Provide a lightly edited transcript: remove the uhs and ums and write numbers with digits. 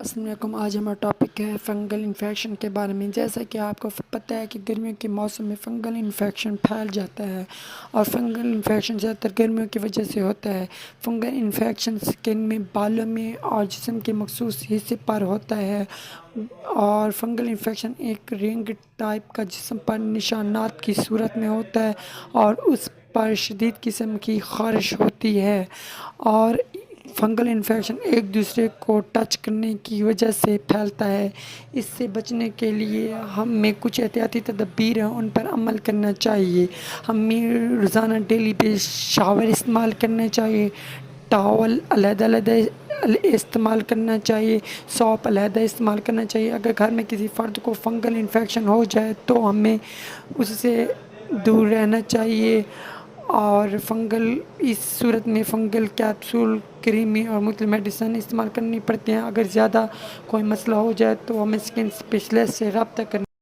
السلام علیکم۔ آج ہمارا ٹاپک ہے فنگل انفیکشن کے بارے میں۔ جیسا کہ آپ کو پتہ ہے کہ گرمیوں کے موسم میں فنگل انفیکشن پھیل جاتا ہے اور فنگل انفیکشن زیادہ تر گرمیوں کی وجہ سے ہوتا ہے۔ فنگل انفیکشن سکن میں، بالوں میں اور جسم کے مخصوص حصے پر ہوتا ہے، اور فنگل انفیکشن ایک رنگ ٹائپ کا جسم پر نشانات کی صورت میں ہوتا ہے اور اس پر شدید قسم کی خارش ہوتی ہے، اور فنگل انفیکشن ایک دوسرے کو ٹچ کرنے کی وجہ سے پھیلتا ہے۔ اس سے بچنے کے لیے ہمیں کچھ احتیاطی تدابیر ہیں، ان پر عمل کرنا چاہیے۔ ہمیں روزانہ ڈیلی بیس شاور استعمال کرنا چاہیے، ٹاول علیحدہ علیحدہ استعمال کرنا چاہیے، سوپ علیحدہ استعمال کرنا چاہیے۔ اگر گھر میں کسی فرد کو فنگل انفیکشن ہو جائے تو ہمیں اس سے دور رہنا چاہیے، اور اس صورت میں فنگل کیپسول، کریمی اور مختلف میڈیسن استعمال کرنی پڑتے ہیں۔ اگر زیادہ کوئی مسئلہ ہو جائے تو ہمیں اسکن اسپیشلسٹ سے رابطہ کرنا